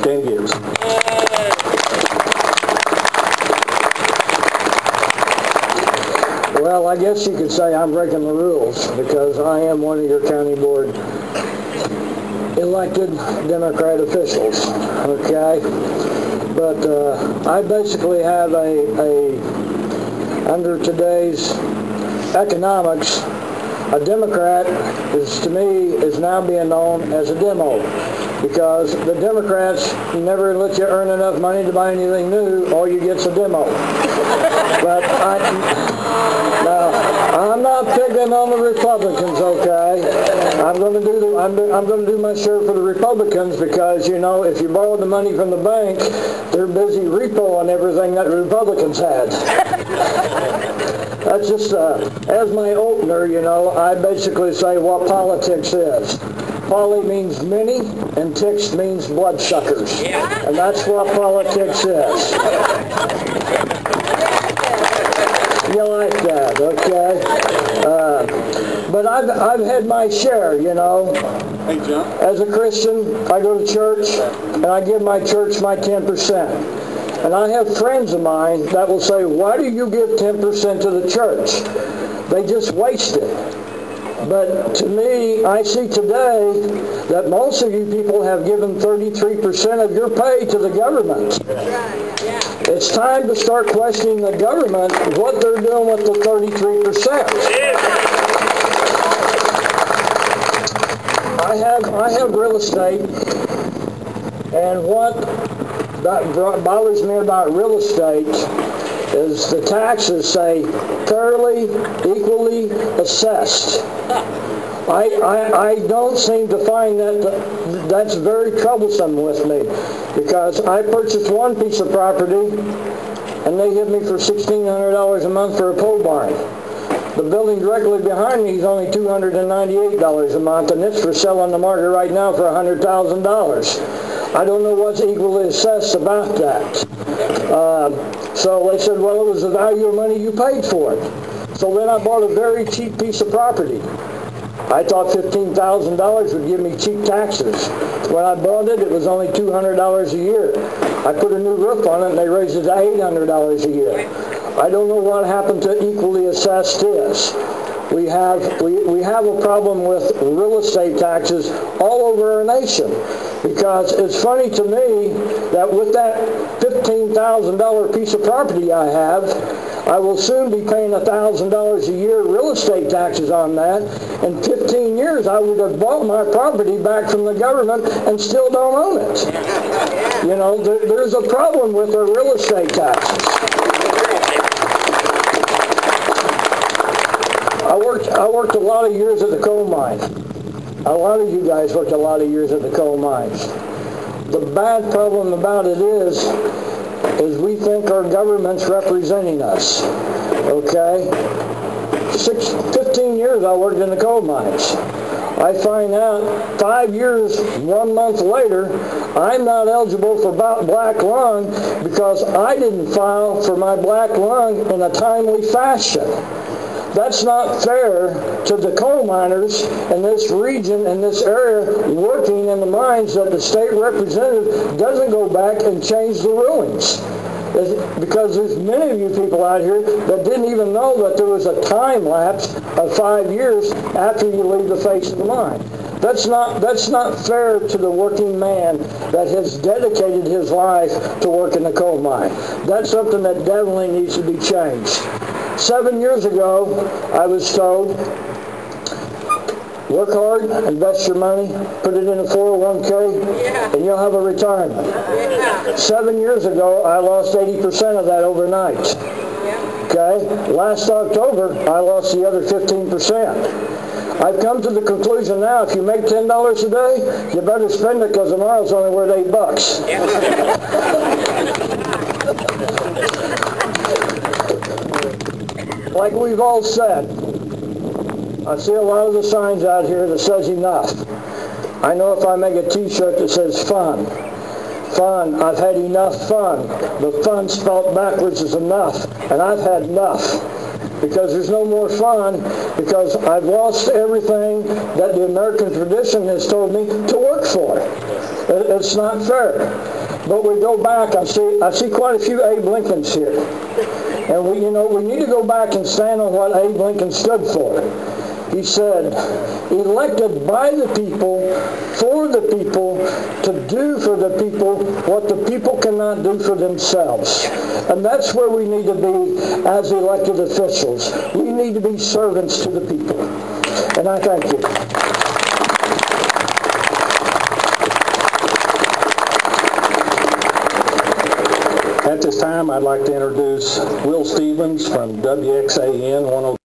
10 years. Well, I guess you could say I'm breaking the rules because I am one of your county board elected Democrat officials, okay? But I basically have under today's economics, a Democrat to me is now being known as a demo, because the Democrats never let you earn enough money to buy anything new. All you get's a demo. But I'm not picking on the Republicans, okay? I'm going to do my share for the Republicans because, you know, if you borrow the money from the bank, they're busy repoing everything that the Republicans had. That's just, as my opener, you know, I basically say what politics is. Poly means many, and ticks means bloodsuckers. And that's what politics is. You like that, okay? But I've had my share, you know. Hey, John. As a Christian, I go to church, and I give my church my 10%. And I have friends of mine that will say, why do you give 10% to the church? They just waste it. But to me, I see today that most of you people have given 33% of your pay to the government. It's time to start questioning the government what they're doing with the 33%. I have real estate, and what that bothers me about real estate is the taxes say fairly, equally assessed. I don't seem to find that's very troublesome with me, because I purchased one piece of property and they hit me for $1,600 a month for a pole barn. The building directly behind me is only $298 a month, and it's for sale on the market right now for $100,000. I don't know what's equally assessed about that. So they said, well, it was the value of money you paid for it. So then I bought a very cheap piece of property. I thought $15,000 would give me cheap taxes. When I bought it, it was only $200 a year. I put a new roof on it, and they raised it to $800 a year. I don't know what happened to equally assessed is. We have a problem with real estate taxes all over our nation, because it's funny to me that with that $15,000 piece of property I have, I will soon be paying $1,000 a year real estate taxes on that. In 15 years, I would have bought my property back from the government and still don't own it. You know, there's a problem with our real estate taxes. I worked a lot of years at the coal mine. A lot of you guys worked a lot of years at the coal mines. The bad problem about it is we think our government's representing us. Okay? 15 years I worked in the coal mines. I find out 5 years, 1 month later, I'm not eligible for black lung because I didn't file for my black lung in a timely fashion. That's not fair to the coal miners in this region, in this area, working in the mines, that the state representative doesn't go back and change the rulings. Because there's many of you people out here that didn't even know that there was a time lapse of 5 years after you leave the face of the mine. That's not fair to the working man that has dedicated his life to work in the coal mine. That's something that definitely needs to be changed. 7 years ago, I was told, work hard, invest your money, put it in a 401k, and you'll have a retirement. 7 years ago, I lost 80% of that overnight. Okay? Last October, I lost the other 15%. I've come to the conclusion now, if you make $10 a day, you better spend it, because tomorrow's only worth $8. Like we've all said, I see a lot of the signs out here that says enough. I know if I make a t-shirt that says fun, I've had enough fun. The fun spelled backwards is enough, and I've had enough. because there's no more fun, because I've lost everything that the American tradition has told me to work for. It's not fair. But we go back, I see quite a few Abe Lincolns here. And we need to go back and stand on what Abe Lincoln stood for. He said, elected by the people, for the people, to do for the people what the people cannot do for themselves. And that's where we need to be as elected officials. We need to be servants to the people. And I thank you. At this time, I'd like to introduce Will Stevens from WXAN 102.